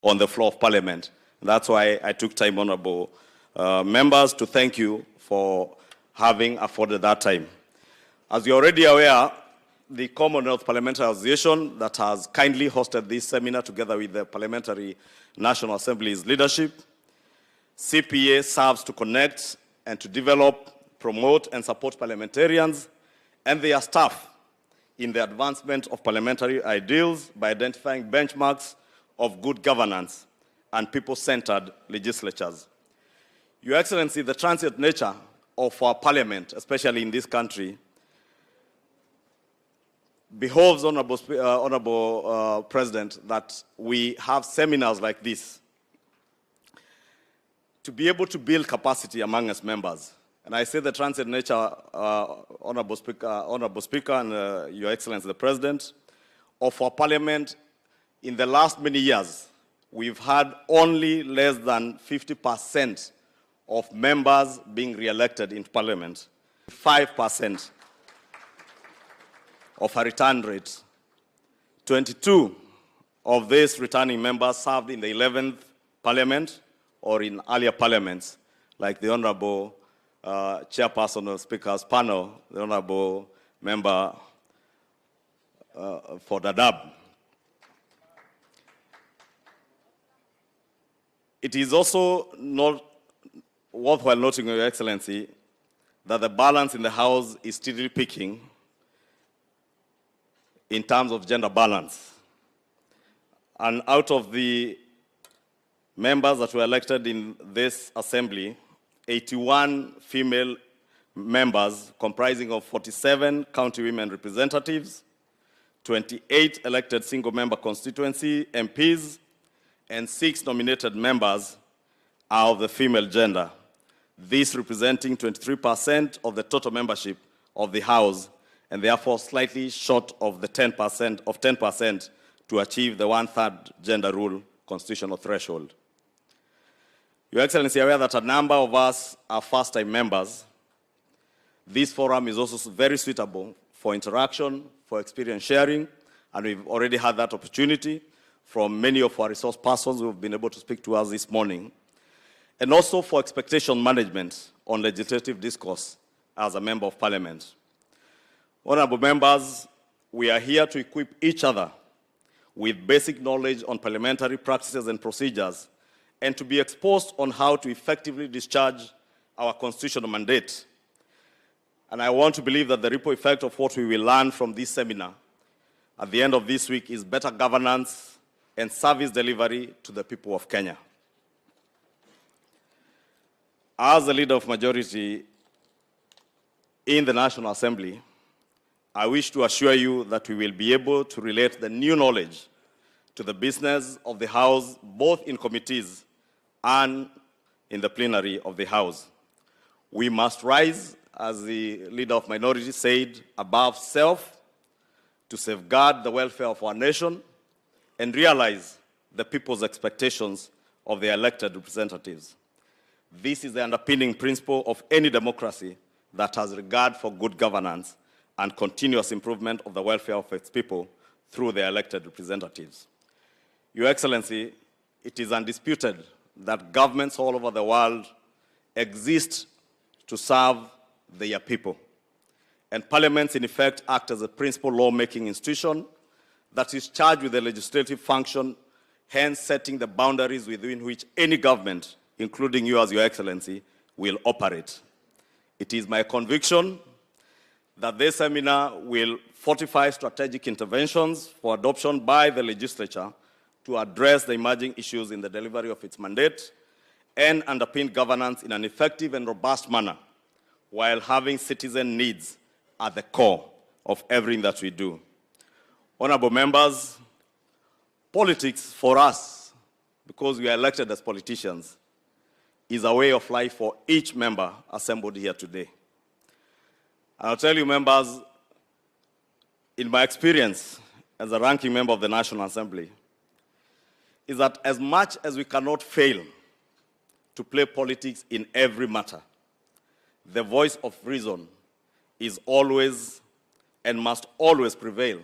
on the floor of Parliament. That's why I took time, honorable members, to thank you for having afforded that time. As you're already aware, the Commonwealth Parliamentary Association that has kindly hosted this seminar together with the Parliamentary National Assembly's leadership, CPA serves to connect and to develop, promote and support parliamentarians and their staff in the advancement of parliamentary ideals by identifying benchmarks of good governance and people-centered legislatures. Your Excellency, the transient nature of our parliament, especially in this country, behoves, Honorable President, that we have seminars like this to be able to build capacity among us members. And I say the transient nature, Honorable Speaker and Your Excellency the President, of our parliament. In the last many years, we've had only less than 50% of members being re-elected in parliament, 5% of a return rate. 22 of these returning members served in the 11th parliament or in earlier parliaments, like the Honorable Chairperson of Speaker's panel, the Honorable Member for Dadaab. It is also not worthwhile noting, Your Excellency, that the balance in the House is steadily peaking in terms of gender balance. And out of the members that were elected in this assembly, 81 female members comprising of 47 county women representatives, 28 elected single-member constituency MPs, and 6 nominated members are of the female gender. This representing 23% of the total membership of the House, and therefore slightly short of the 10% to achieve the 1/3 gender rule constitutional threshold. Your Excellency, aware that a number of us are first-time members. This forum is also very suitable for interaction, for experience sharing, and we've already had that opportunity from many of our resource persons who have been able to speak to us this morning, and also for expectation management on legislative discourse as a member of Parliament. Honorable members, we are here to equip each other with basic knowledge on parliamentary practices and procedures, and to be exposed on how to effectively discharge our constitutional mandate. And I want to believe that the ripple effect of what we will learn from this seminar at the end of this week is better governance and service delivery to the people of Kenya. As the leader of majority in the National Assembly, I wish to assure you that we will be able to relate the new knowledge to the business of the House, both in committees and in the plenary of the House. We must rise, as the leader of minority said, above self to safeguard the welfare of our nation and realize the people's expectations of their elected representatives. This is the underpinning principle of any democracy that has regard for good governance and continuous improvement of the welfare of its people through their elected representatives. Your Excellency, it is undisputed that governments all over the world exist to serve their people. And parliaments, in effect, act as a principal lawmaking institution that is charged with the legislative function, hence setting the boundaries within which any government, including you as Your Excellency, will operate. It is my conviction that this seminar will fortify strategic interventions for adoption by the legislature to address the emerging issues in the delivery of its mandate and underpin governance in an effective and robust manner, while having citizen needs at the core of everything that we do. Honorable members, politics for us, because we are elected as politicians, is a way of life for each member assembled here today. And I'll tell you, members, in my experience as a ranking member of the National Assembly, is that as much as we cannot fail to play politics in every matter, the voice of reason is always and must always prevail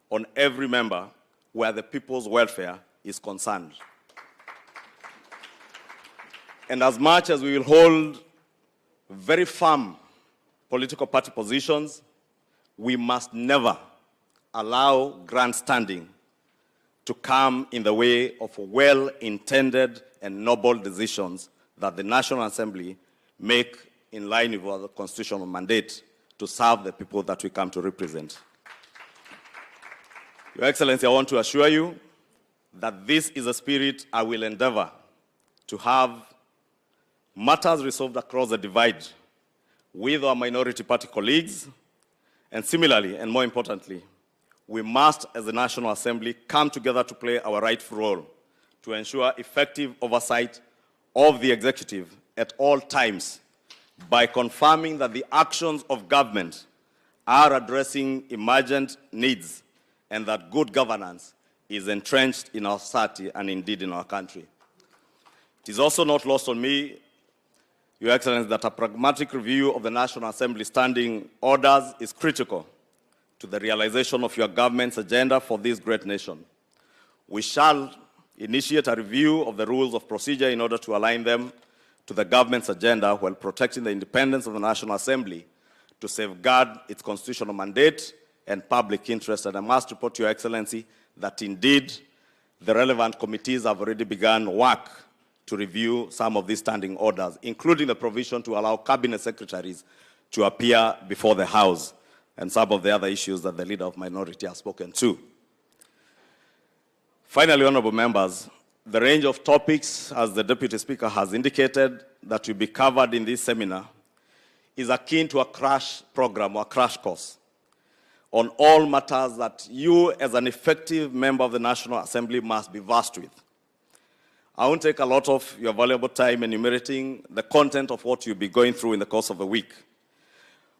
on every member where the people's welfare is concerned. And as much as we will hold very firm political party positions, we must never allow grandstanding to come in the way of well-intended and noble decisions that the National Assembly make in line with our constitutional mandate to serve the people that we come to represent. Your Excellency, I want to assure you that this is a spirit I will endeavor to have matters resolved across the divide with our minority party colleagues, and similarly, and more importantly, we must, as the National Assembly, come together to play our rightful role to ensure effective oversight of the executive at all times by confirming that the actions of government are addressing emergent needs and that good governance is entrenched in our society and indeed in our country. It is also not lost on me, Your Excellency, that a pragmatic review of the National Assembly standing orders is critical to the realization of your government's agenda for this great nation. We shall initiate a review of the rules of procedure in order to align them to the government's agenda while protecting the independence of the National Assembly to safeguard its constitutional mandate and public interest. And I must report to Your Excellency that indeed the relevant committees have already begun work to review some of these standing orders, including the provision to allow cabinet secretaries to appear before the House and some of the other issues that the Leader of Minority has spoken to. Finally, honorable members, the range of topics, as the Deputy Speaker has indicated, that will be covered in this seminar is akin to a crash program or a crash course on all matters that you, as an effective member of the National Assembly, must be versed with. I won't take a lot of your valuable time enumerating the content of what you'll be going through in the course of the week.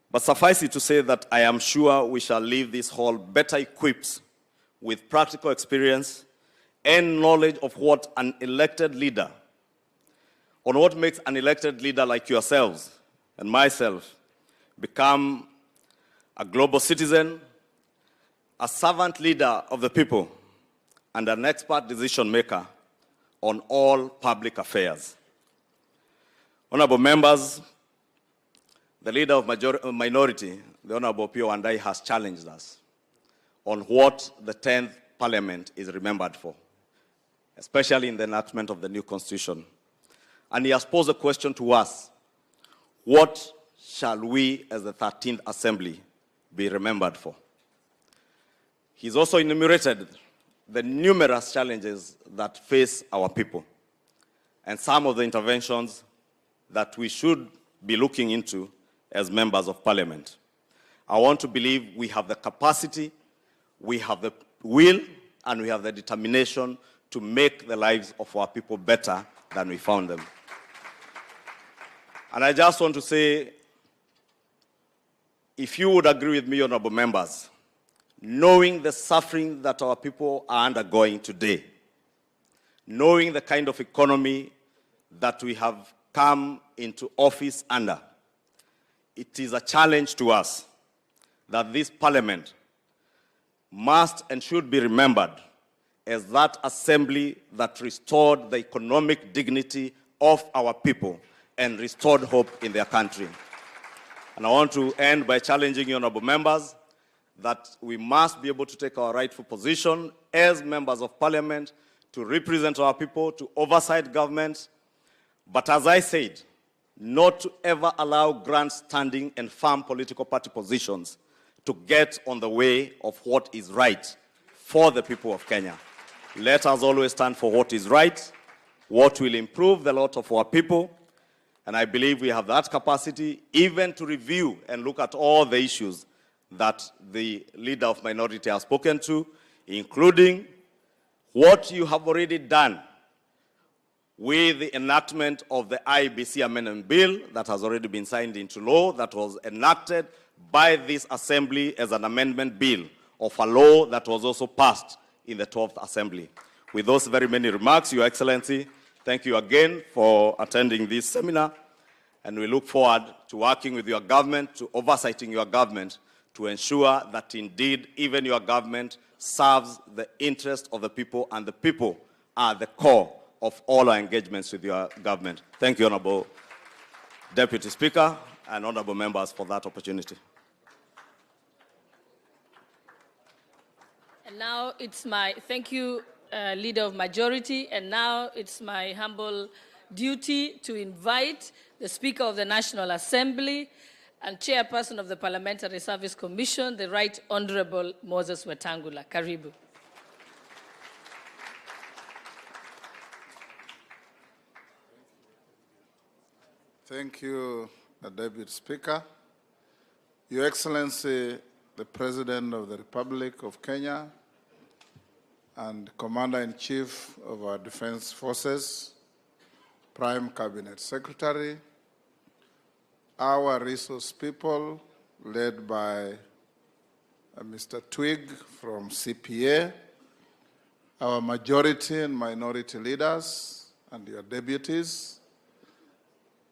But suffice it to say that I am sure we shall leave this hall better equipped with practical experience and knowledge of what an elected leader, on what makes an elected leader like yourselves and myself become a global citizen, a servant leader of the people, and an expert decision maker on all public affairs. Honorable members, the Leader of Minority, the Honorable Pio Wandai, has challenged us on what the 10th Parliament is remembered for, especially in the enactment of the new Constitution. And he has posed a question to us: what shall we, as the 13th Assembly, be remembered for? He's also enumerated the numerous challenges that face our people and some of the interventions that we should be looking into as members of Parliament. I want to believe we have the capacity, we have the will, and we have the determination to make the lives of our people better than we found them. And I just want to say, if you would agree with me, honorable members, knowing the suffering that our people are undergoing today, knowing the kind of economy that we have come into office under, it is a challenge to us that this Parliament must and should be remembered as that assembly that restored the economic dignity of our people and restored hope in their country. And I want to end by challenging you, honorable members, that we must be able to take our rightful position as members of Parliament to represent our people, to oversight government, but as I said, not to ever allow grandstanding and firm political party positions to get on the way of what is right for the people of Kenya. Let us always stand for what is right, what will improve the lot of our people, and I believe we have that capacity even to review and look at all the issues that the Leader of Minority has spoken to, including what you have already done with the enactment of the IBC Amendment Bill that has already been signed into law, that was enacted by this Assembly as an amendment bill of a law that was also passed in the 12th Assembly. With those very many remarks, Your Excellency, thank you again for attending this seminar, and we look forward to working with your government, to oversighting your government, to ensure that indeed even your government serves the interest of the people, and the people are the core of all our engagements with your government. Thank you, Honorable Deputy Speaker and honorable members, for that opportunity. And now it's my, thank you, Leader of Majority, and now it's my humble duty to invite the Speaker of the National Assembly and Chairperson of the Parliamentary Service Commission, the Right Honorable Moses Wetangula. Karibu. Thank you, Deputy Speaker. Your Excellency, the President of the Republic of Kenya and Commander-in-Chief of our Defense Forces, Prime Cabinet Secretary, our resource people led by Mr. Twig from CPA, our majority and minority leaders and your deputies,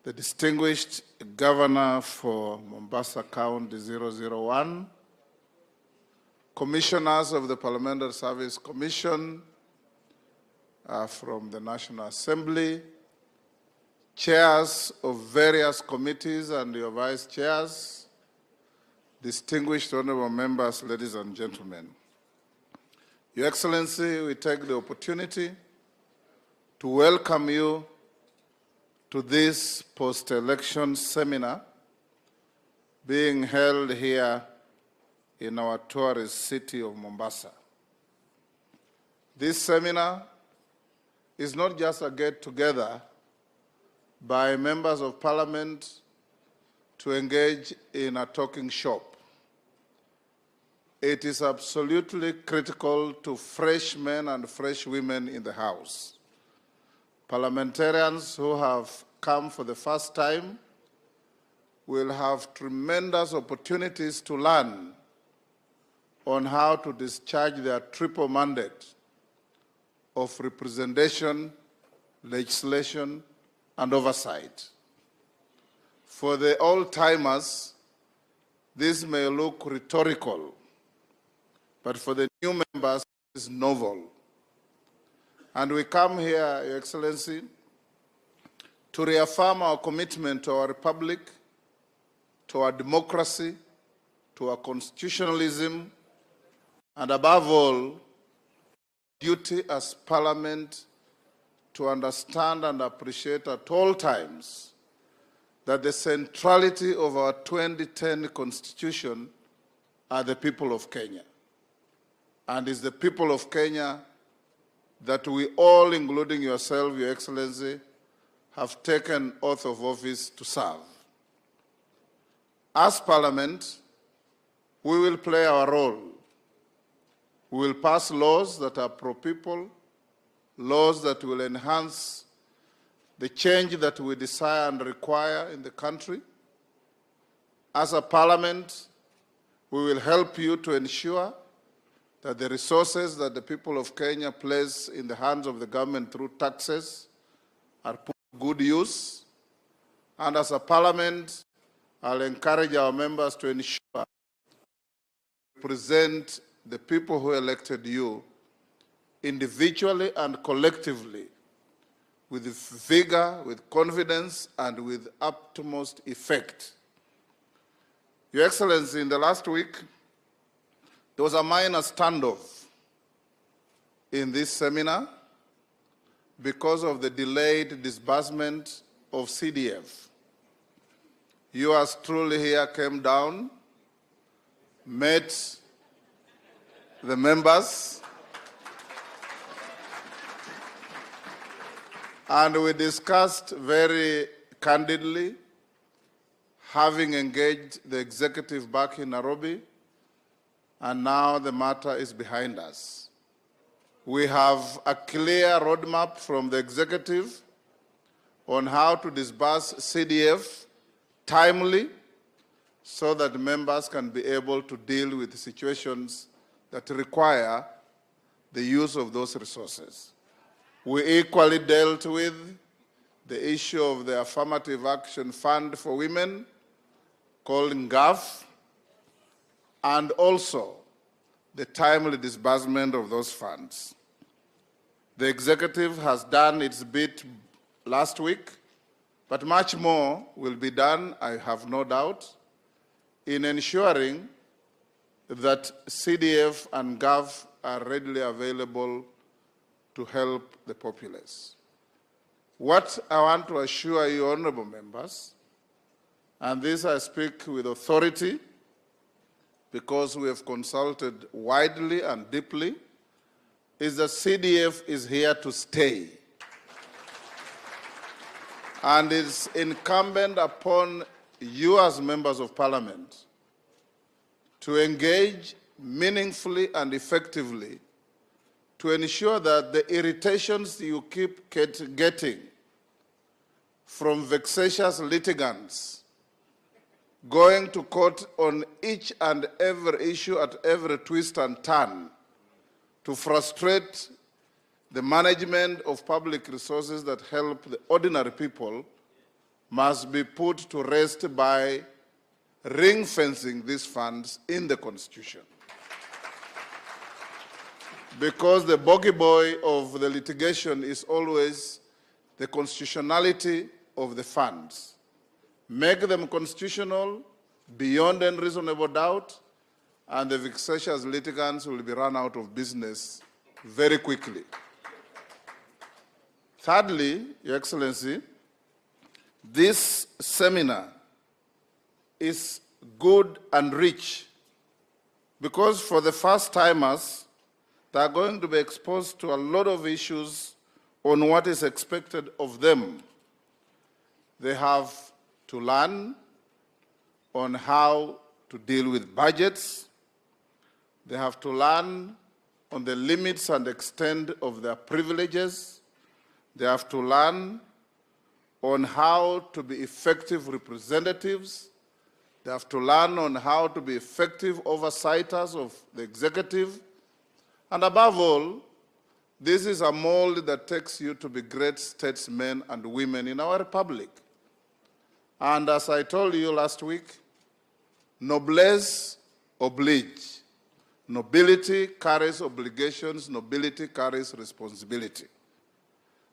the distinguished Governor for Mombasa County 001, commissioners of the Parliamentary Service Commission from the National Assembly, chairs of various committees and your vice chairs, distinguished honorable members, ladies and gentlemen. Your Excellency, we take the opportunity to welcome you to this post-election seminar being held here in our tourist city of Mombasa. This seminar is not just a get-together by members of parliament to engage in a talking shop. It is absolutely critical to fresh men and fresh women in the House. Parliamentarians who have come for the first time will have tremendous opportunities to learn on how to discharge their triple mandate of representation, legislation, and oversight. For the old-timers, this may look rhetorical, but for the new members, it is novel. And we come here, Your Excellency, to reaffirm our commitment to our republic, to our democracy, to our constitutionalism, and above all, duty as Parliament to understand and appreciate at all times that the centrality of our 2010 Constitution are the people of Kenya. And it's the people of Kenya that we all, including yourself, Your Excellency, have taken oath of office to serve. As Parliament, we will play our role. We will pass laws that are pro-people, laws that will enhance the change that we desire and require in the country. As a Parliament, we will help you to ensure that the resources that the people of Kenya place in the hands of the government through taxes are put to good use. And as a Parliament, I'll encourage our members to ensure we present the people who elected you individually and collectively with vigor, with confidence, and with utmost effect. Your Excellency, in the last week, there was a minor standoff in this seminar because of the delayed disbursement of CDF. Yours truly here came down, met the members, and we discussed very candidly, having engaged the executive back in Nairobi, and now the matter is behind us. We have a clear roadmap from the executive on how to disburse CDF timely so that members can be able to deal with situations that require the use of those resources. We equally dealt with the issue of the Affirmative Action Fund for Women, called NGAF, and also the timely disbursement of those funds. The executive has done its bit last week, but much more will be done, I have no doubt, in ensuring that CDF and GOV are readily available to help the populace. What I want to assure you, honorable members, and this I speak with authority because we have consulted widely and deeply, is that CDF is here to stay. And it's incumbent upon you as members of parliament to engage meaningfully and effectively to ensure that the irritations you keep getting from vexatious litigants going to court on each and every issue at every twist and turn to frustrate the management of public resources that help the ordinary people must be put to rest by ring-fencing these funds in the Constitution. Because the bogey boy of the litigation is always the constitutionality of the funds. Make them constitutional beyond any reasonable doubt, and the vexatious litigants will be run out of business very quickly. Thirdly, Your Excellency, this seminar is good and rich because for the first-timers, they are going to be exposed to a lot of issues on what is expected of them. They have to learn on how to deal with budgets. They have to learn on the limits and extent of their privileges. They have to learn on how to be effective representatives. They have to learn on how to be effective oversighters of the executive. And above all, this is a mold that takes you to be great statesmen and women in our republic. And as I told you last week, noblesse oblige. Nobility carries obligations, nobility carries responsibility.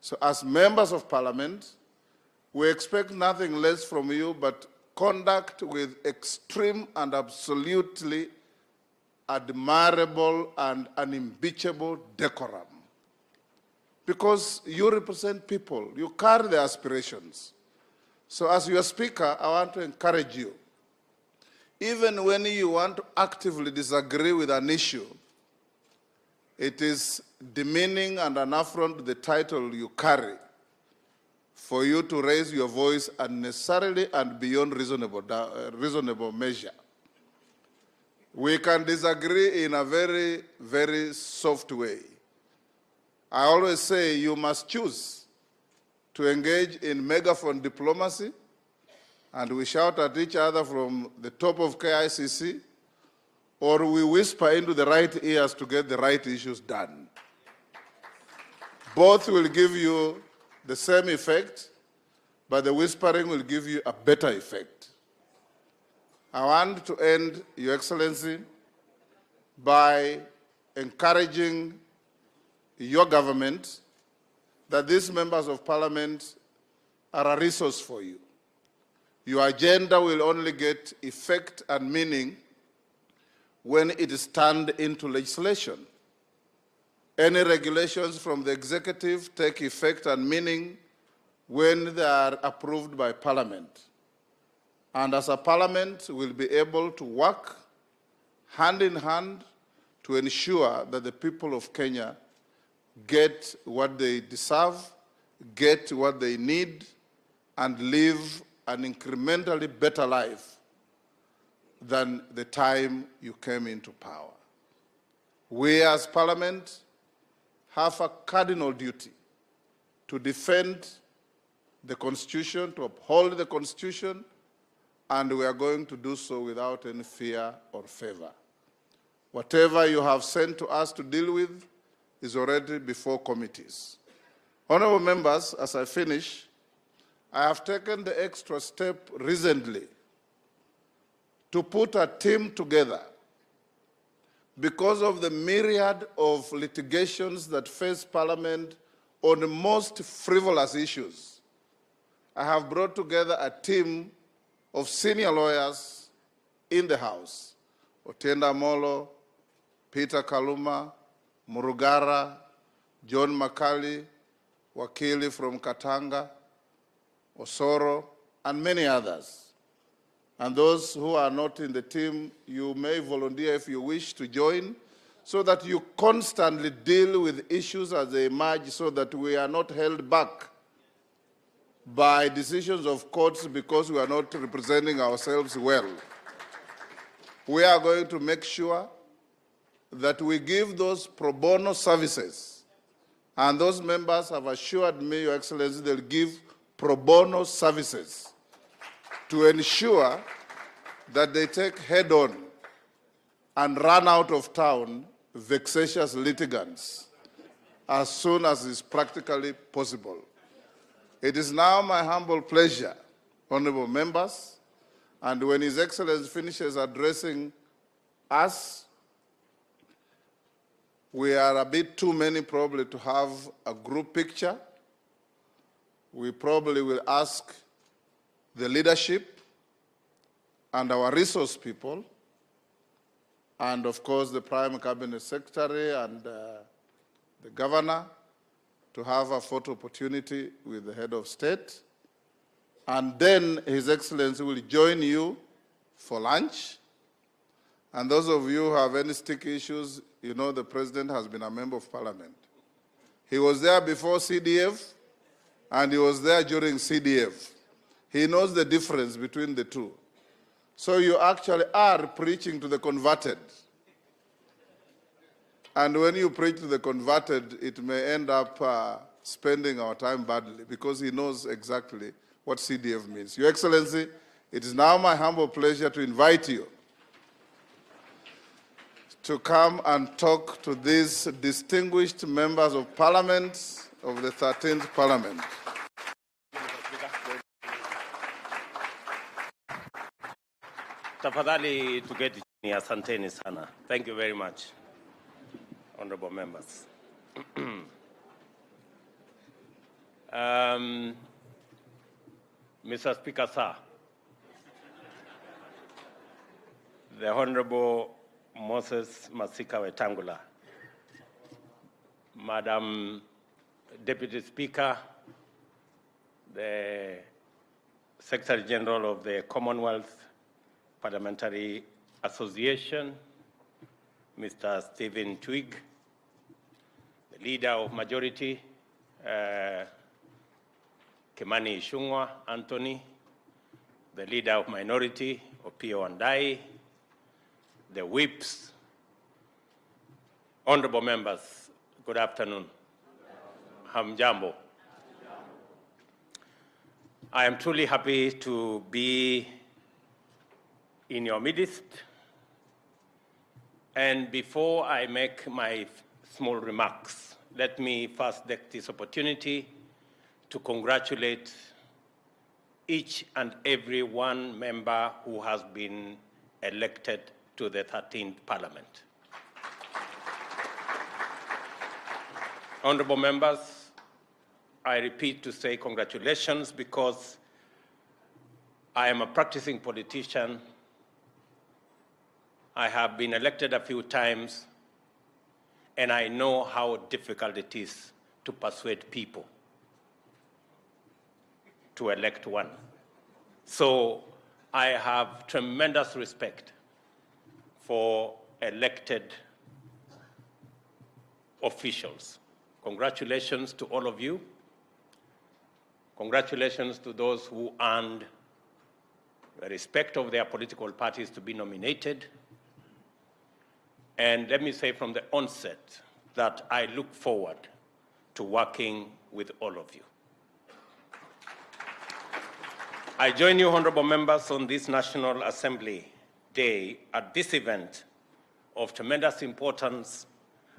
So as members of parliament, we expect nothing less from you but conduct with extreme and absolutely admirable and unimpeachable decorum. Because you represent people, you carry their aspirations. So as your speaker, I want to encourage you, even when you want to actively disagree with an issue, it is demeaning and an affront to the title you carry for you to raise your voice unnecessarily and beyond reasonable measure. We can disagree in a very, very soft way. I always say you must choose to engage in megaphone diplomacy, and we shout at each other from the top of KICC, or we whisper into the right ears to get the right issues done. Both will give you the same effect, but the whispering will give you a better effect. I want to end, Your Excellency, by encouraging your government that these members of parliament are a resource for you. Your agenda will only get effect and meaning when it is turned into legislation. Any regulations from the executive take effect and meaning when they are approved by parliament. And as a parliament, we'll be able to work hand in hand to ensure that the people of Kenya get what they deserve, get what they need, and live an incrementally better life than the time you came into power. We as parliament have a cardinal duty to defend the Constitution, to uphold the Constitution, and we are going to do so without any fear or favor. Whatever you have sent to us to deal with is already before committees. Honorable members, as I finish, I have taken the extra step recently to put a team together because of the myriad of litigations that face Parliament on the most frivolous issues, I have brought together a team of senior lawyers in the House: Otienda Molo, Peter Kaluma, Murugara, John Makali, Wakili from Katanga, Osoro, and many others. And those who are not in the team, you may volunteer if you wish to join, so that you constantly deal with issues as they emerge, so that we are not held back by decisions of courts because we are not representing ourselves well. We are going to make sure that we give those pro bono services, and those members have assured me, Your Excellency, they'll give pro bono services to ensure that they take head-on and run out of town vexatious litigants as soon as is practically possible. It is now my humble pleasure, honorable members, and when His Excellency finishes addressing us, we are a bit too many probably to have a group picture. We probably will ask the leadership and our resource people, and of course the Prime Cabinet Secretary and the Governor, to have a photo opportunity with the Head of State. And then His Excellency will join you for lunch. And those of you who have any sticky issues, you know the President has been a member of Parliament. He was there before CDF, and he was there during CDF. He knows the difference between the two. So you actually are preaching to the converted. And when you preach to the converted, it may end up spending our time badly, because he knows exactly what CDF means. Your Excellency, it is now my humble pleasure to invite you to come and talk to these distinguished members of Parliament of the 13th Parliament. Tafadhali tuketi chini, asanteni sana. Thank you very much, honorable members. Mr. Speaker, sir, the Honorable Moses Masika Wetangula, Madam Deputy Speaker, the Secretary General of the Commonwealth Parliamentary Association, Mr. Stephen Twigg, the Leader of Majority, Kimani Ichung'wah Anthony, the Leader of Minority, Opiyo Wandayi, the whips, honorable members, good afternoon. Hamjambo. I am truly happy to be in your midst. And before I make my small remarks, let me first take this opportunity to congratulate each and every one member who has been elected to the 13th Parliament. Honorable members, I repeat to say congratulations, because I am a practicing politician. I have been elected a few times, and I know how difficult it is to persuade people to elect one. So I have tremendous respect for elected officials. Congratulations to all of you. Congratulations to those who earned the respect of their political parties to be nominated. And let me say from the onset that I look forward to working with all of you. I join you, honorable members, on this National Assembly Day at this event of tremendous importance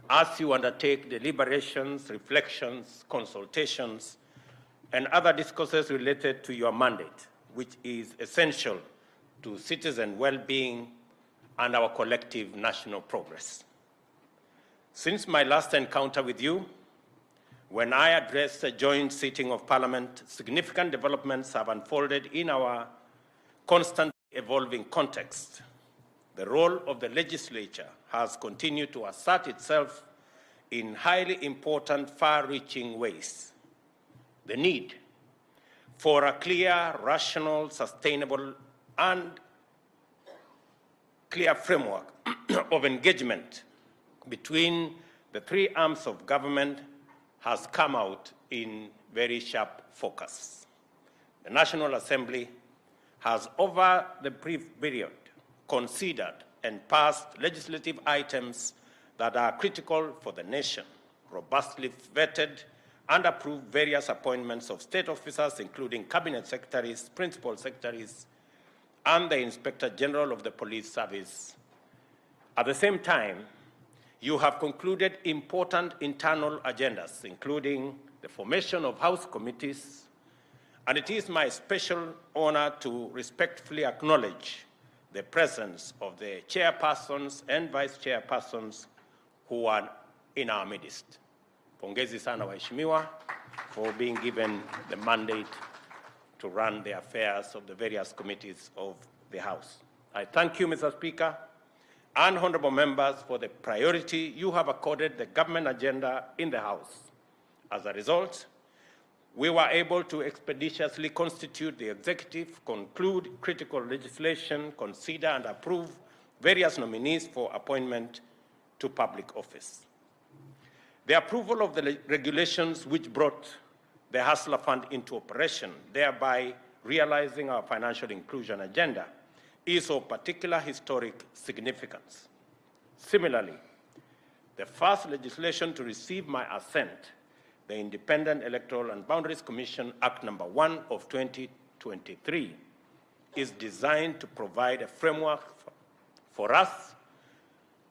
as you undertake deliberations, reflections, consultations, and other discourses related to your mandate, which is essential to citizen well-being and our collective national progress. Since my last encounter with you, when I addressed the joint sitting of Parliament, significant developments have unfolded in our constantly evolving context. The role of the legislature has continued to assert itself in highly important, far-reaching ways. The need for a clear, rational, sustainable, and clear framework of engagement between the three arms of government has come out in very sharp focus. The National Assembly has, over the brief period, considered and passed legislative items that are critical for the nation, robustly vetted and approved various appointments of state officers, including cabinet secretaries, principal secretaries, and the Inspector General of the Police Service. At the same time, you have concluded important internal agendas, including the formation of House committees, and it is my special honor to respectfully acknowledge the presence of the chairpersons and vice chairpersons who are in our midst. Pongezi sana waheshimiwa for being given the mandate to run the affairs of the various committees of the House. I thank you, Mr. Speaker, and honorable members for the priority you have accorded the government agenda in the House. As a result, we were able to expeditiously constitute the executive, conclude critical legislation, consider and approve various nominees for appointment to public office. The approval of the regulations which brought the Hustler Fund into operation, thereby realizing our financial inclusion agenda, is of particular historic significance. Similarly, the first legislation to receive my assent, the Independent Electoral and Boundaries Commission Act No. 1 of 2023, is designed to provide a framework for us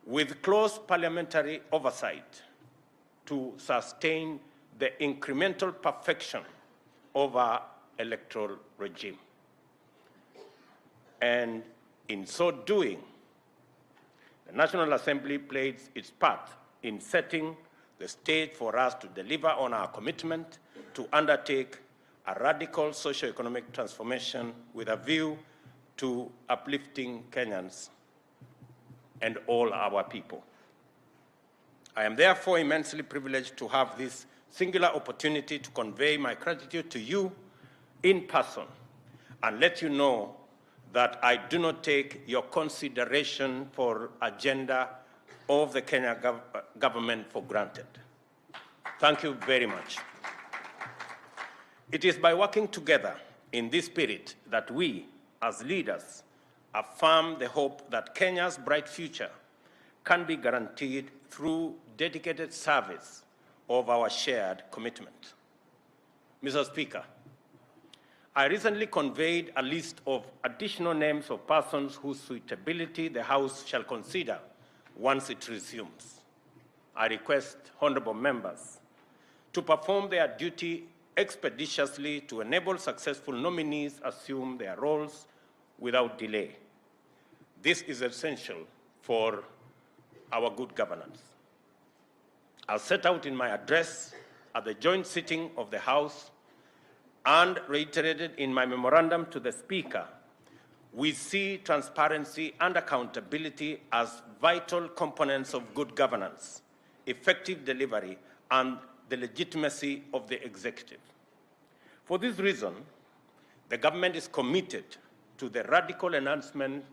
with close parliamentary oversight to sustain the incremental perfection of our electoral regime. And in so doing, the National Assembly played its part in setting the stage for us to deliver on our commitment to undertake a radical socio-economic transformation with a view to uplifting Kenyans and all our people. I am therefore immensely privileged to have this singular opportunity to convey my gratitude to you in person and let you know that I do not take your consideration for agenda of the Kenya government for granted. Thank you very much. It is by working together in this spirit that we, as leaders, affirm the hope that Kenya's bright future can be guaranteed through dedicated service of our shared commitment. Mr. Speaker, I recently conveyed a list of additional names of persons whose suitability the House shall consider once it resumes. I request honorable members to perform their duty expeditiously to enable successful nominees assume their roles without delay. This is essential for our good governance. As set out in my address at the joint sitting of the House and reiterated in my memorandum to the Speaker, we see transparency and accountability as vital components of good governance, effective delivery, and the legitimacy of the executive. For this reason, the government is committed to the radical enhancement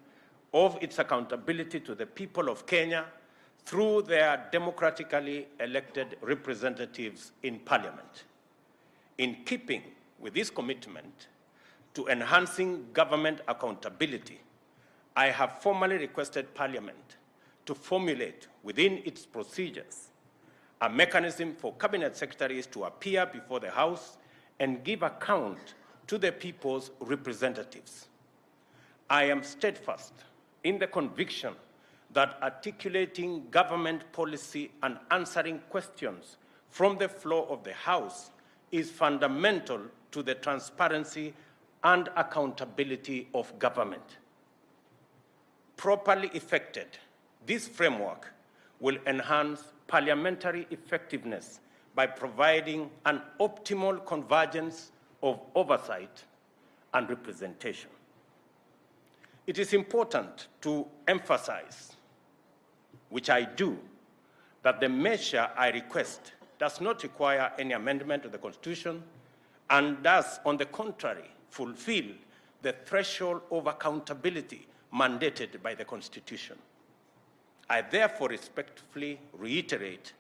of its accountability to the people of Kenya through their democratically elected representatives in Parliament. In keeping with this commitment to enhancing government accountability, I have formally requested Parliament to formulate within its procedures a mechanism for cabinet secretaries to appear before the House and give account to the people's representatives. I am steadfast in the conviction that articulating government policy and answering questions from the floor of the House is fundamental to the transparency and accountability of government. Properly effected, this framework will enhance parliamentary effectiveness by providing an optimal convergence of oversight and representation. It is important to emphasize, which I do, that the measure I request does not require any amendment to the Constitution and does, on the contrary, fulfill the threshold of accountability mandated by the Constitution. I therefore respectfully reiterate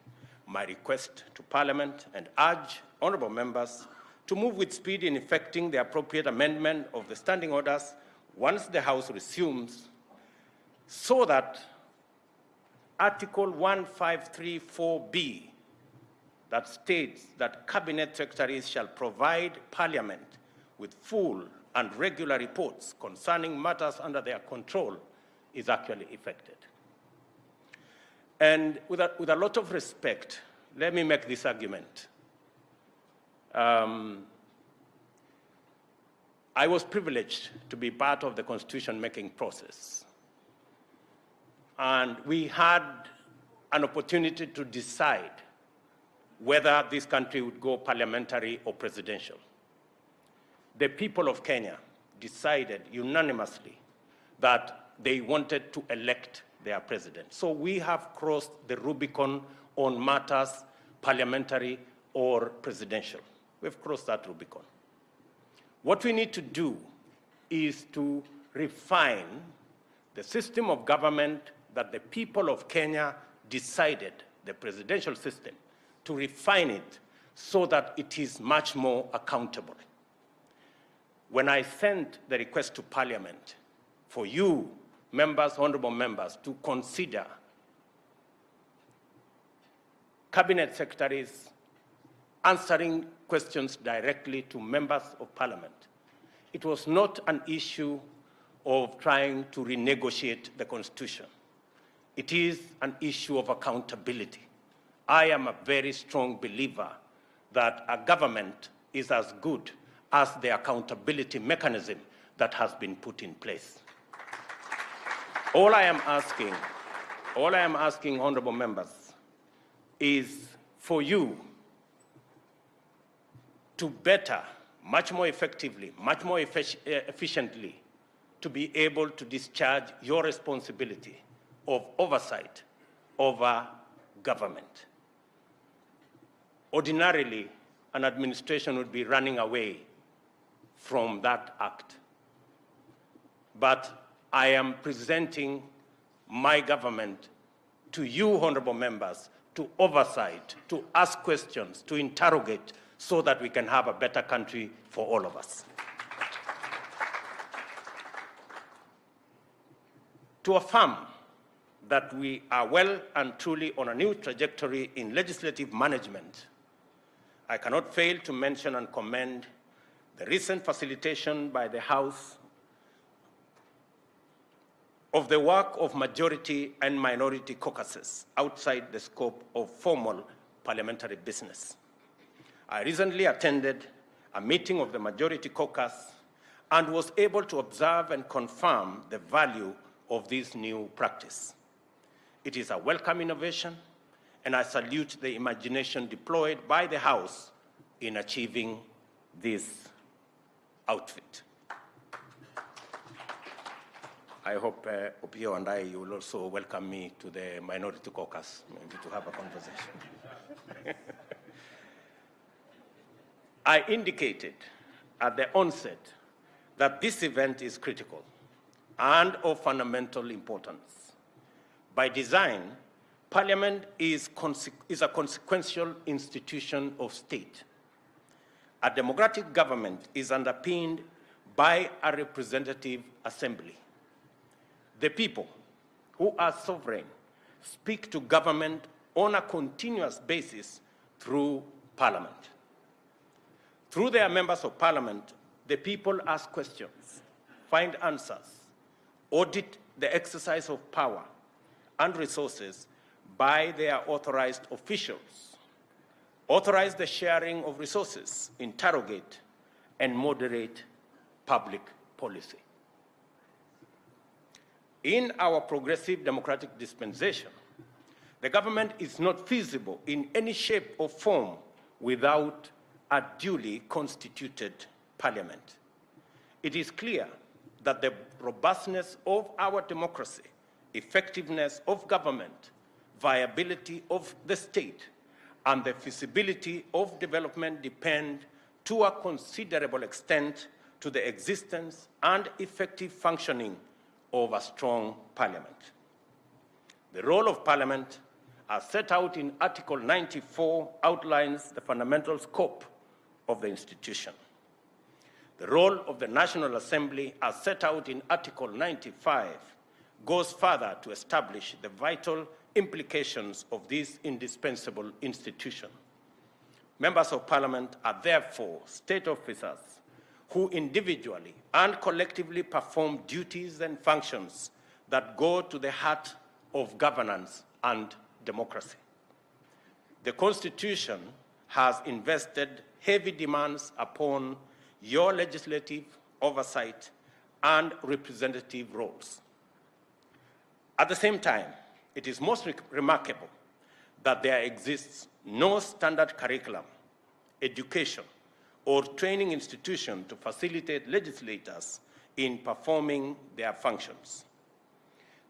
my request to Parliament and urge honourable members to move with speed in effecting the appropriate amendment of the standing orders once the House resumes, so that Article 1534B, that states that Cabinet Secretaries shall provide Parliament with full and regular reports concerning matters under their control, is actually effected. And with a lot of respect, let me make this argument. I was privileged to be part of the constitution-making process. And we had an opportunity to decide whether this country would go parliamentary or presidential. The people of Kenya decided unanimously that they wanted to elect their president. So we have crossed the Rubicon on matters parliamentary or presidential. We've crossed that Rubicon. What we need to do is to refine the system of government that the people of Kenya decided, the presidential system, to refine it so that it is much more accountable. When I sent the request to Parliament for you, members, honorable members, to consider cabinet secretaries answering questions directly to members of Parliament, it was not an issue of trying to renegotiate the Constitution. It is an issue of accountability. I am a very strong believer that a government is as good as the accountability mechanism that has been put in place. All I am asking, honorable members, is for you to better, much more effectively, much more efficiently, to be able to discharge your responsibility of oversight over government. Ordinarily, an administration would be running away from that act. But I am presenting my government to you, honorable members, to oversight, to ask questions, to interrogate, so that we can have a better country for all of us. To affirm that we are well and truly on a new trajectory in legislative management, I cannot fail to mention and commend the recent facilitation by the House of the work of majority and minority caucuses outside the scope of formal parliamentary business. I recently attended a meeting of the majority caucus and was able to observe and confirm the value of this new practice. It is a welcome innovation, and I salute the imagination deployed by the House in achieving this outfit. I hope Opio and I will also welcome me to the minority caucus, maybe to have a conversation. I indicated at the onset that this event is critical and of fundamental importance. By design, Parliament is a consequential institution of state. A democratic government is underpinned by a representative assembly. The people, who are sovereign, speak to government on a continuous basis through Parliament. Through their members of Parliament, the people ask questions, find answers, audit the exercise of power and resources by their authorized officials, authorize the sharing of resources, interrogate, and moderate public policy. In our progressive democratic dispensation, The government is not feasible in any shape or form without a duly constituted parliament. It is clear that the robustness of our democracy, effectiveness of government, viability of the state, and the feasibility of development depend to a considerable extent to the existence and effective functioning of a strong parliament. The role of parliament, as set out in Article 94, outlines the fundamental scope of the institution. The role of the National Assembly, as set out in Article 95, goes further to establish the vital implications of this indispensable institution. Members of Parliament are therefore state officers who individually and collectively perform duties and functions that go to the heart of governance and democracy. The Constitution has invested heavy demands upon your legislative oversight and representative roles. At the same time, it is most remarkable that there exists no standard curriculum, education, or training institution to facilitate legislators in performing their functions.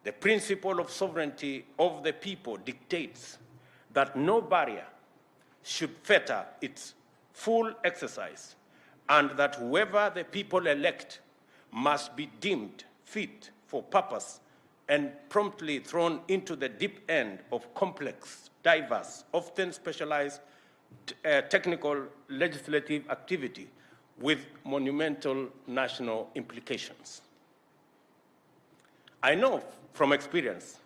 The principle of sovereignty of the people dictates that no barrier should fetter its full exercise, and that whoever the people elect must be deemed fit for purpose and promptly thrown into the deep end of complex, diverse, often specialized technical legislative activity with monumental national implications. I know from experience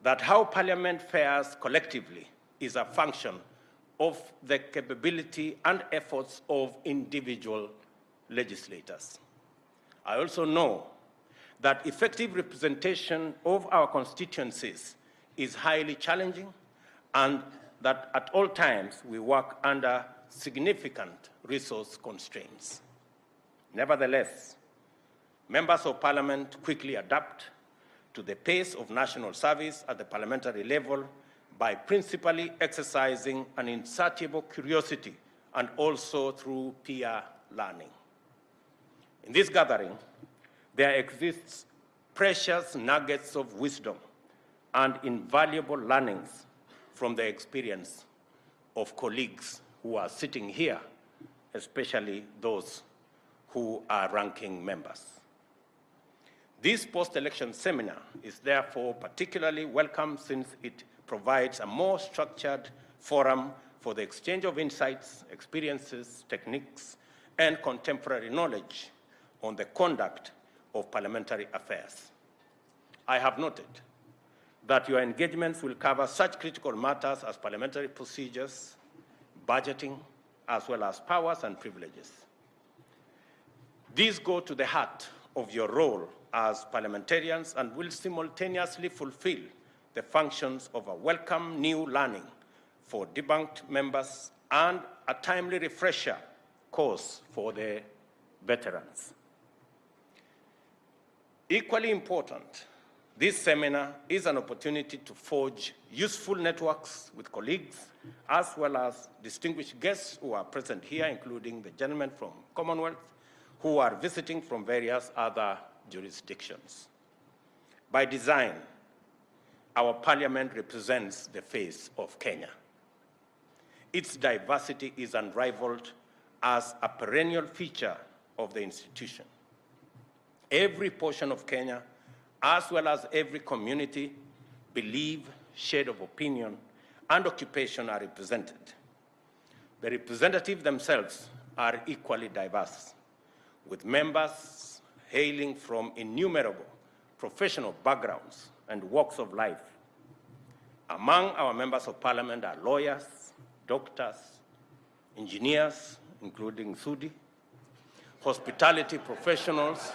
that how Parliament fares collectively is a function of the capability and efforts of individual legislators. I also know that effective representation of our constituencies is highly challenging, and that at all times we work under significant resource constraints. Nevertheless, members of Parliament quickly adapt to the pace of national service at the parliamentary level by principally exercising an insatiable curiosity and also through peer learning. In this gathering, there exists precious nuggets of wisdom and invaluable learnings from the experience of colleagues who are sitting here, especially those who are ranking members. This post-election seminar is therefore particularly welcome since it provides a more structured forum for the exchange of insights, experiences, techniques, and contemporary knowledge on the conduct of parliamentary affairs. I have noted that your engagements will cover such critical matters as parliamentary procedures, budgeting, as well as powers and privileges. These go to the heart of your role as parliamentarians and will simultaneously fulfill the functions of a welcome new learning for debunked members and a timely refresher course for the veterans. Equally important, this seminar is an opportunity to forge useful networks with colleagues, as well as distinguished guests who are present here, including the gentlemen from Commonwealth, who are visiting from various other jurisdictions. By design, our parliament represents the face of Kenya. Its diversity is unrivaled as a perennial feature of the institution. Every portion of Kenya, as well as every community, belief, shade of opinion, and occupation are represented. The representatives themselves are equally diverse, with members hailing from innumerable professional backgrounds and walks of life. Among our members of parliament are lawyers, doctors, engineers, including Sudi, hospitality professionals,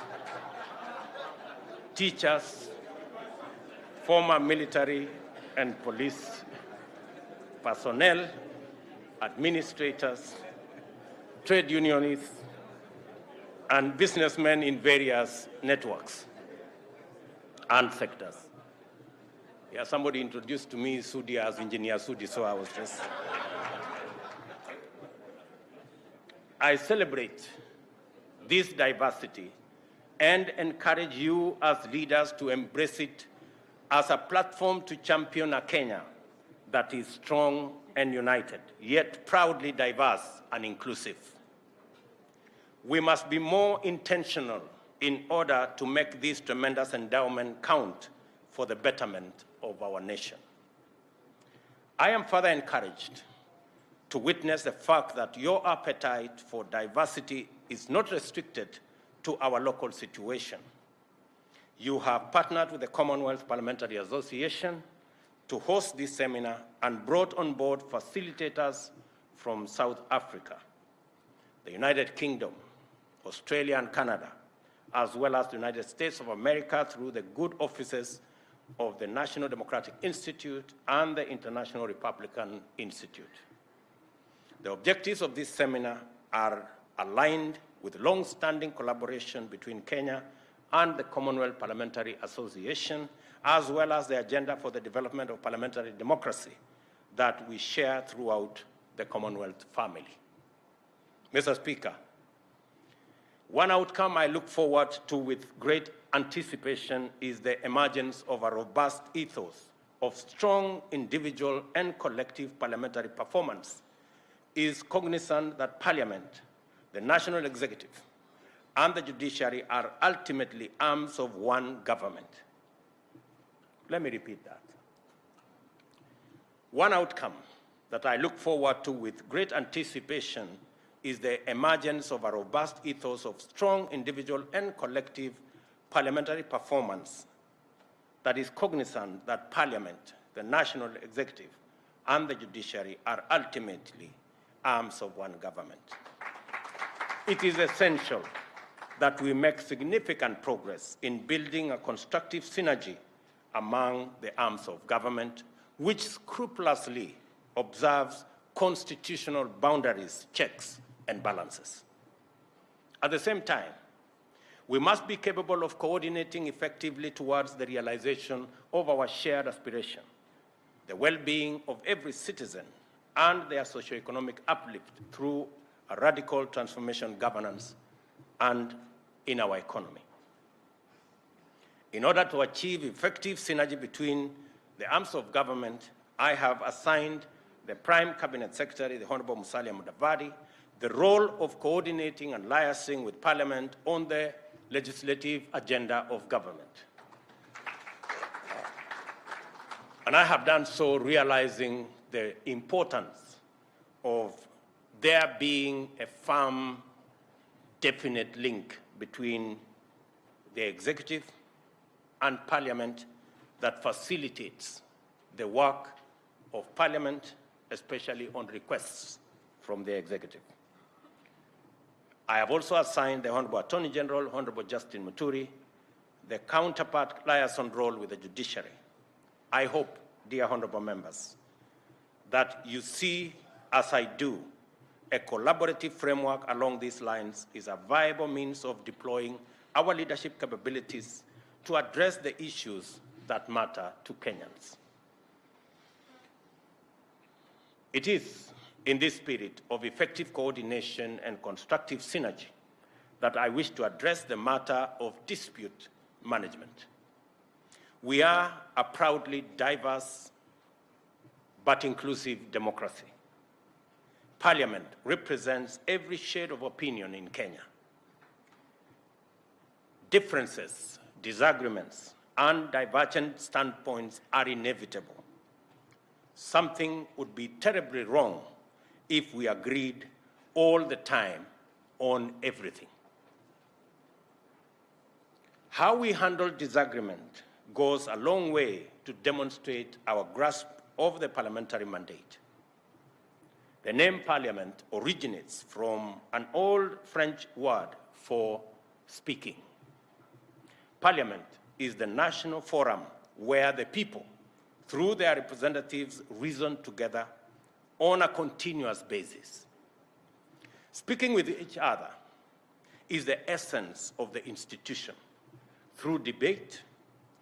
teachers, former military and police personnel, administrators, trade unionists, and businessmen in various networks and sectors. Yeah, somebody introduced to me Sudi as Engineer Sudi, so I was just... I celebrate this diversity and encourage you as leaders to embrace it as a platform to champion a Kenya that is strong and united, yet proudly diverse and inclusive. We must be more intentional in order to make this tremendous endowment count for the betterment of our nation. I am further encouraged to witness the fact that your appetite for diversity is not restricted to our local situation. You have partnered with the Commonwealth Parliamentary Association to host this seminar and brought on board facilitators from South Africa, the United Kingdom, Australia and Canada, as well as the United States of America through the good offices of the National Democratic Institute and the International Republican Institute. The objectives of this seminar are aligned with long-standing collaboration between Kenya and the Commonwealth Parliamentary Association, as well as the agenda for the development of parliamentary democracy that we share throughout the Commonwealth family. Mr. Speaker, one outcome I look forward to with great anticipation is the emergence of a robust ethos of strong individual and collective parliamentary performance, is cognizant that Parliament, the national executive, and the judiciary are ultimately arms of one government. Let me repeat that. One outcome that I look forward to with great anticipation is the emergence of a robust ethos of strong individual and collective parliamentary performance that is cognizant that Parliament, the national executive, and the judiciary are ultimately arms of one government. It is essential that we make significant progress in building a constructive synergy among the arms of government, which scrupulously observes constitutional boundaries, checks, and balances. At the same time, we must be capable of coordinating effectively towards the realization of our shared aspiration, the well-being of every citizen and their socioeconomic uplift through a radical transformation governance and in our economy. In order to achieve effective synergy between the arms of government, I have assigned the Prime Cabinet Secretary, the Honorable Musalia Mudavadi, the role of coordinating and liaising with Parliament on the legislative agenda of government. And I have done so realizing the importance of there being a firm, definite link between the executive and Parliament that facilitates the work of Parliament, especially on requests from the executive. I have also assigned the Honorable Attorney General, Honorable Justin Muturi, the counterpart liaison role with the judiciary. I hope, dear honorable members, that you see, as I do, a collaborative framework along these lines is a viable means of deploying our leadership capabilities to address the issues that matter to Kenyans. It is in this spirit of effective coordination and constructive synergy that I wish to address the matter of dispute management. We are a proudly diverse but inclusive democracy. Parliament represents every shade of opinion in Kenya. Differences, disagreements, and divergent standpoints are inevitable. Something would be terribly wrong if we agreed all the time on everything. How we handle disagreement goes a long way to demonstrate our grasp of the parliamentary mandate. The name parliament originates from an old French word for speaking. Parliament is the national forum where the people, through their representatives, reason together on a continuous basis. Speaking with each other is the essence of the institution through debate,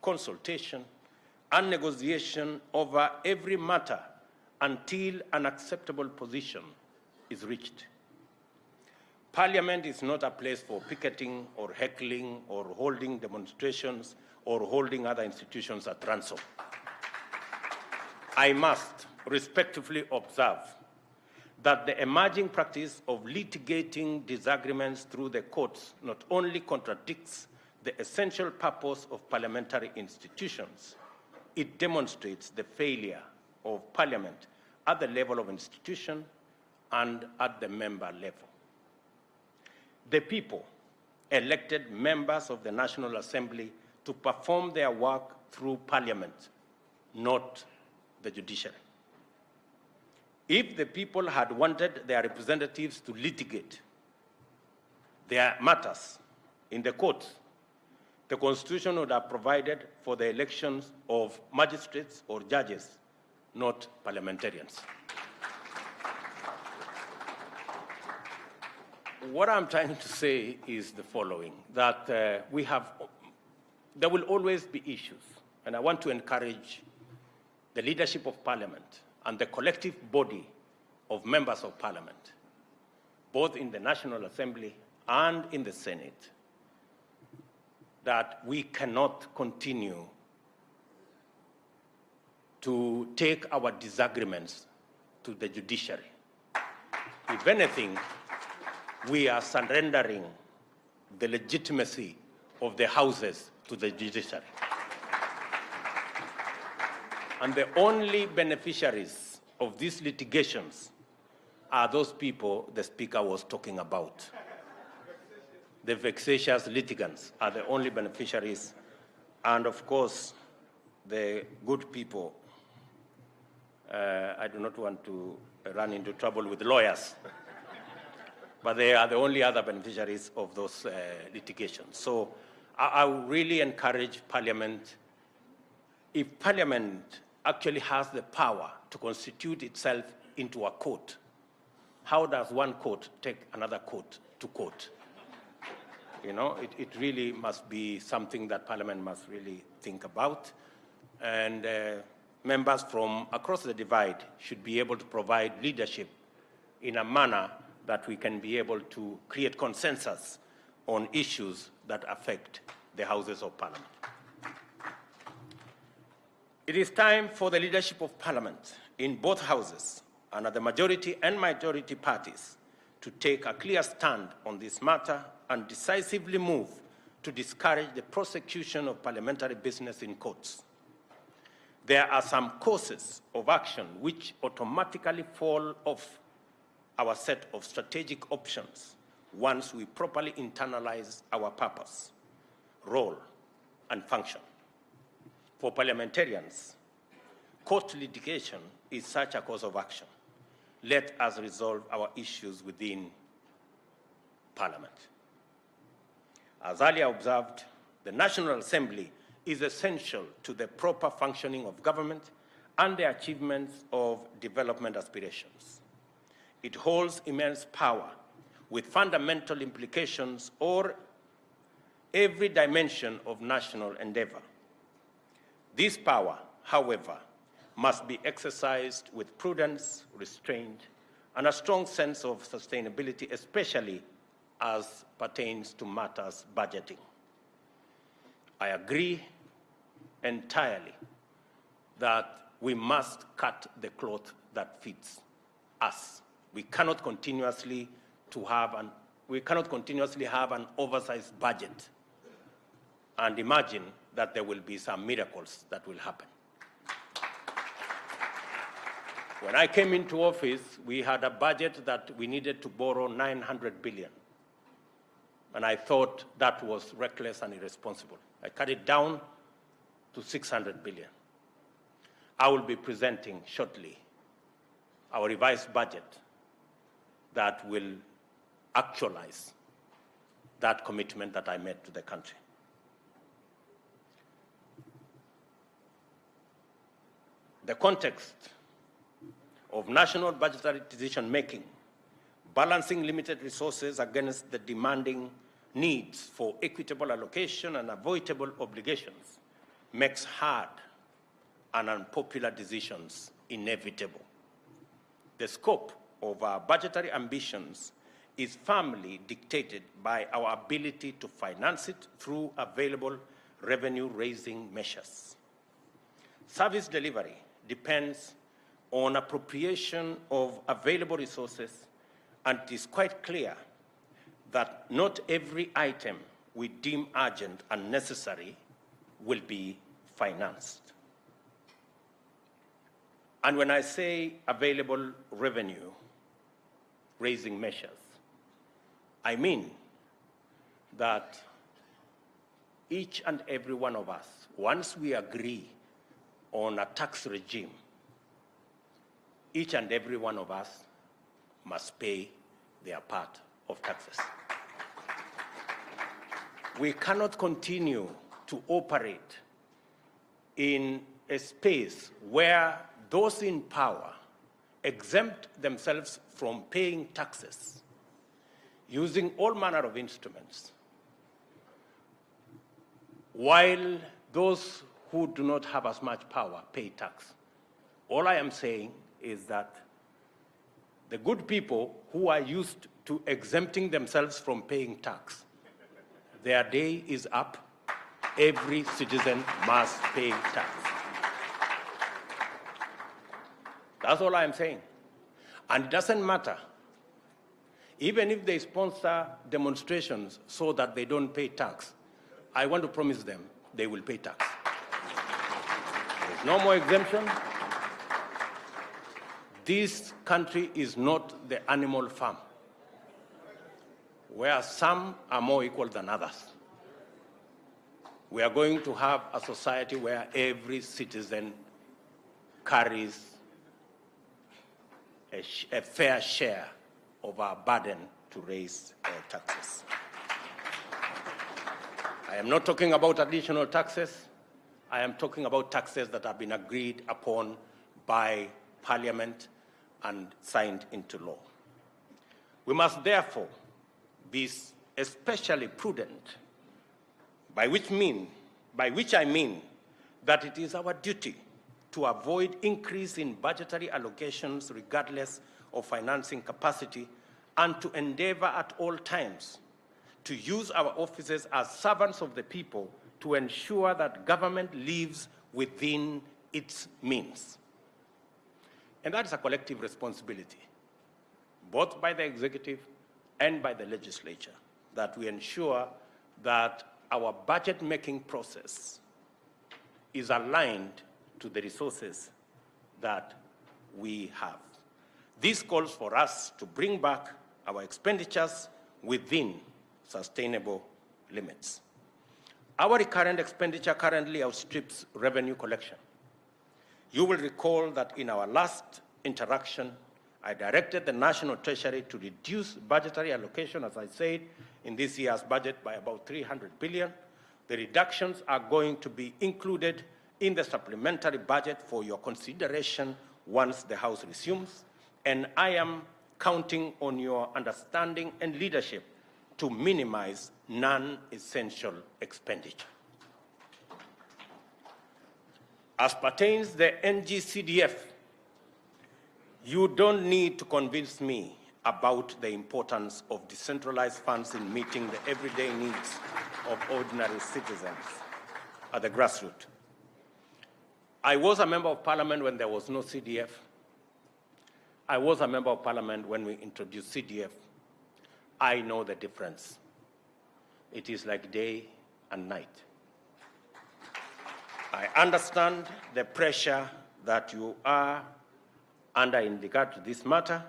consultation, and negotiation over every matter until an acceptable position is reached. Parliament is not a place for picketing or heckling or holding demonstrations or holding other institutions at ransom. I must respectfully observe that the emerging practice of litigating disagreements through the courts not only contradicts the essential purpose of parliamentary institutions, it demonstrates the failure of Parliament at the level of institution and at the member level. The people elected members of the National Assembly to perform their work through Parliament, not the judiciary. If the people had wanted their representatives to litigate their matters in the courts, the Constitution would have provided for the elections of magistrates or judges, not parliamentarians. What I'm trying to say is the following, that there will always be issues, and I want to encourage the leadership of Parliament and the collective body of members of Parliament, both in the National Assembly and in the Senate, that we cannot continue to take our disagreements to the judiciary. If anything, we are surrendering the legitimacy of the houses to the judiciary. And the only beneficiaries of these litigations are those people the Speaker was talking about. The vexatious litigants are the only beneficiaries, and of course, the good people. I do not want to run into trouble with lawyers, but they are the only other beneficiaries of those litigations. So I really encourage Parliament, if Parliament actually has the power to constitute itself into a court, how does one court take another court to court? You know, it really must be something that Parliament must really think about. And members from across the divide should be able to provide leadership in a manner that we can be able to create consensus on issues that affect the Houses of Parliament. It is time for the leadership of Parliament in both houses and at the majority and minority parties to take a clear stand on this matter and decisively move to discourage the prosecution of parliamentary business in courts. There are some courses of action which automatically fall off our set of strategic options once we properly internalize our purpose, role, and function. For parliamentarians, court litigation is such a course of action. Let us resolve our issues within Parliament. As earlier observed, the National Assembly is essential to the proper functioning of government and the achievements of development aspirations. It holds immense power with fundamental implications over every dimension of national endeavor. This power, however, must be exercised with prudence, restraint, and a strong sense of sustainability, especially as pertains to matters budgeting. I agree entirely that we must cut the cloth that fits us. We cannot continuously have an oversized budget and imagine that there will be some miracles that will happen. When I came into office, we had a budget that we needed to borrow 900 billion. And I thought that was reckless and irresponsible. I cut it down to 600 billion. I will be presenting shortly our revised budget that will actualize that commitment that I made to the country. The context of national budgetary decision-making, balancing limited resources against the demanding needs for equitable allocation and avoidable obligations, makes hard and unpopular decisions inevitable. The scope of our budgetary ambitions is firmly dictated by our ability to finance it through available revenue-raising measures. Service delivery depends on appropriation of available resources, and it is quite clear that not every item we deem urgent and necessary will be financed. And when I say available revenue-raising measures, I mean that each and every one of us, once we agree on a tax regime, each and every one of us must pay their part of taxes. We cannot continue to operate in a space where those in power exempt themselves from paying taxes using all manner of instruments, while those who do not have as much power pay tax. All I am saying is that the good people who are used to exempting themselves from paying tax, their day is up. Every citizen must pay tax. That's all I'm saying. And it doesn't matter. Even if they sponsor demonstrations so that they don't pay tax, I want to promise them they will pay tax. There's no more exemption. This country is not the animal farm, where some are more equal than others. We are going to have a society where every citizen carries a fair share of our burden to raise taxes. I am not talking about additional taxes. I am talking about taxes that have been agreed upon by Parliament and signed into law. We must therefore be especially prudent, by which I mean that it is our duty to avoid increase in budgetary allocations regardless of financing capacity, and to endeavor at all times to use our offices as servants of the people to ensure that government lives within its means. And that is a collective responsibility, both by the executive and by the legislature, that we ensure that our budget-making process is aligned to the resources that we have. This calls for us to bring back our expenditures within sustainable limits. Our recurrent expenditure currently outstrips revenue collection. You will recall that in our last interaction, I directed the National Treasury to reduce budgetary allocation, as I said, in this year's budget by about 300 billion. The reductions are going to be included in the supplementary budget for your consideration once the House resumes, and I am counting on your understanding and leadership to minimize non-essential expenditure. As pertains the NGCDF, you don't need to convince me about the importance of decentralized funds in meeting the everyday needs of ordinary citizens at the grassroots. I was a member of parliament when there was no CDF. I was a member of parliament when we introduced CDF. I know the difference. It is like day and night. I understand the pressure that you are under in regard to this matter,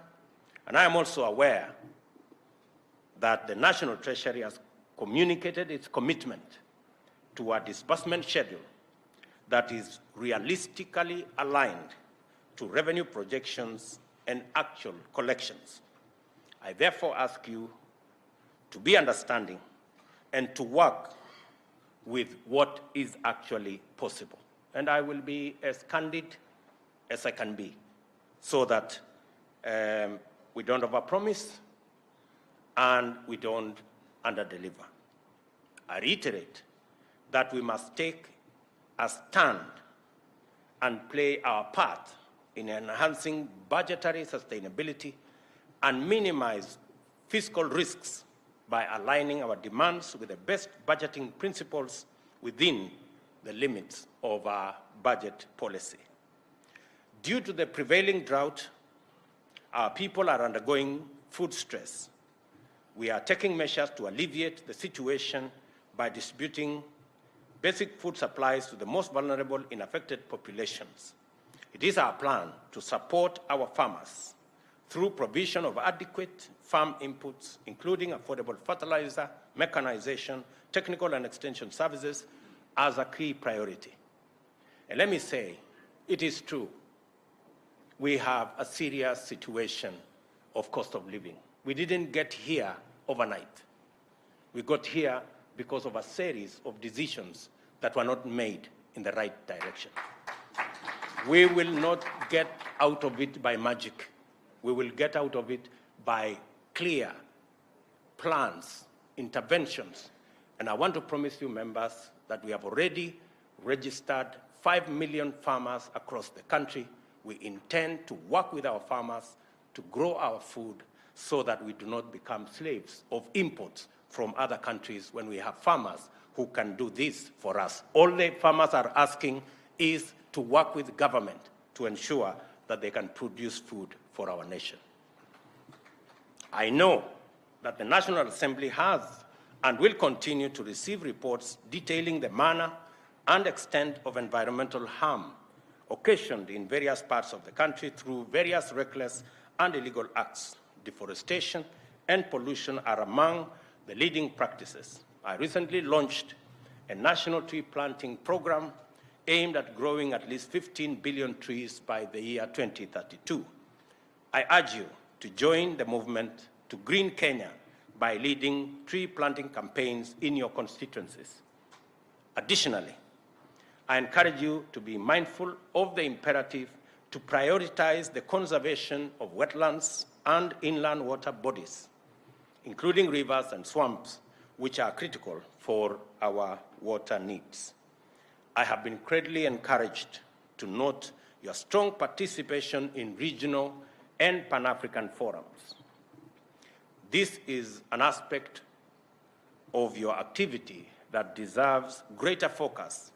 and I am also aware that the National Treasury has communicated its commitment to a disbursement schedule that is realistically aligned to revenue projections and actual collections. I therefore ask you to be understanding and to work with what is actually possible. And I will be as candid as I can be so that we don't overpromise and we don't underdeliver. I reiterate that we must take a stand and play our part in enhancing budgetary sustainability and minimize fiscal risks by aligning our demands with the best budgeting principles within the limits of our budget policy. Due to the prevailing drought, our people are undergoing food stress. We are taking measures to alleviate the situation by distributing basic food supplies to the most vulnerable in affected populations. It is our plan to support our farmers through provision of adequate farm inputs, including affordable fertilizer, mechanization, technical and extension services, as a key priority. And let me say, it is true, we have a serious situation of cost of living. We didn't get here overnight. We got here because of a series of decisions that were not made in the right direction. We will not get out of it by magic. We will get out of it by clear plans, interventions. And I want to promise you, members, that we have already registered 5 million farmers across the country. We intend to work with our farmers to grow our food so that we do not become slaves of imports from other countries when we have farmers who can do this for us. All the farmers are asking is to work with government to ensure that they can produce food for our nation. I know that the National Assembly has and will continue to receive reports detailing the manner and extent of environmental harm occasioned in various parts of the country through various reckless and illegal acts. Deforestation and pollution are among the leading practices. I recently launched a national tree planting program aimed at growing at least 15 billion trees by the year 2032. I urge you to join the movement to green Kenya by leading tree planting campaigns in your constituencies. Additionally, I encourage you to be mindful of the imperative to prioritize the conservation of wetlands and inland water bodies, including rivers and swamps, which are critical for our water needs. I have been greatly encouraged to note your strong participation in regional and Pan-African forums. This is an aspect of your activity that deserves greater focus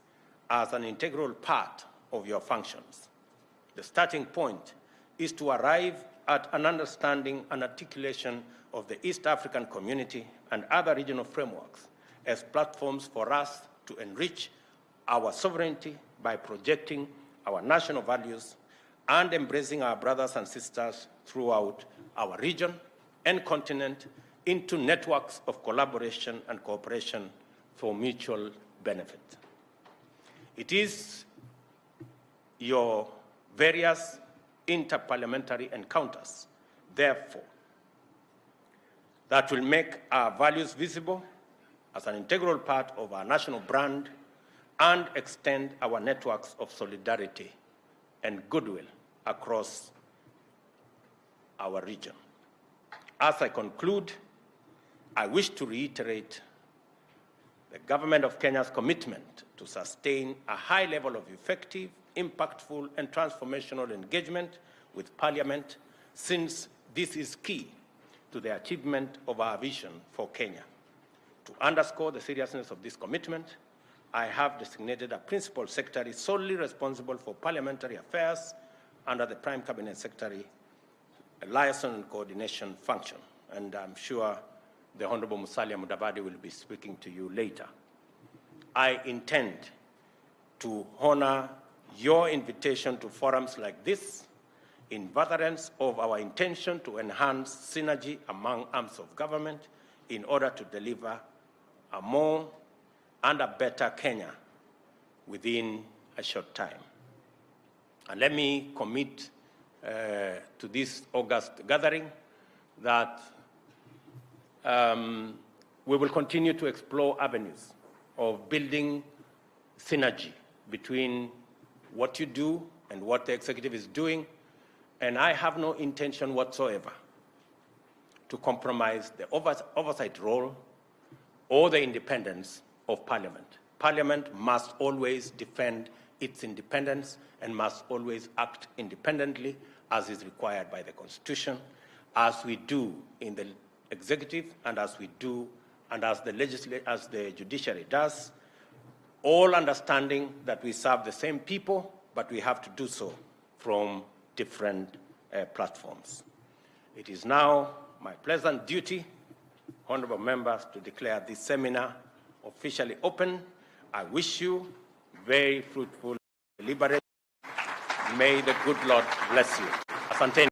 as an integral part of your functions. The starting point is to arrive at an understanding and articulation of the East African community and other regional frameworks as platforms for us to enrich our sovereignty by projecting our national values and embracing our brothers and sisters throughout our region and continent into networks of collaboration and cooperation for mutual benefit. It is your various interparliamentary encounters, therefore, that will make our values visible as an integral part of our national brand and extend our networks of solidarity and goodwill across our region. As I conclude, I wish to reiterate the Government of Kenya's commitment to sustain a high level of effective, impactful, and transformational engagement with Parliament, since this is key to the achievement of our vision for Kenya. To underscore the seriousness of this commitment, I have designated a Principal Secretary solely responsible for parliamentary affairs under the Prime Cabinet Secretary, a liaison and coordination function. And I'm sure the Honorable Musalia Mudavadi will be speaking to you later. I intend to honor your invitation to forums like this in furtherance of our intention to enhance synergy among arms of government in order to deliver a more and a better Kenya within a short time. And let me commit to this August gathering that we will continue to explore avenues of building synergy between what you do and what the executive is doing, and I have no intention whatsoever to compromise the oversight role or the independence of Parliament. Parliament must always defend its independence and must always act independently as is required by the Constitution, as we do in the executive and as we do and as the judiciary does, all understanding that we serve the same people, but we have to do so from different platforms. It is now my pleasant duty, honorable members, to declare this seminar officially open. I wish you very fruitful deliberation. May the good Lord bless you. Asanteni.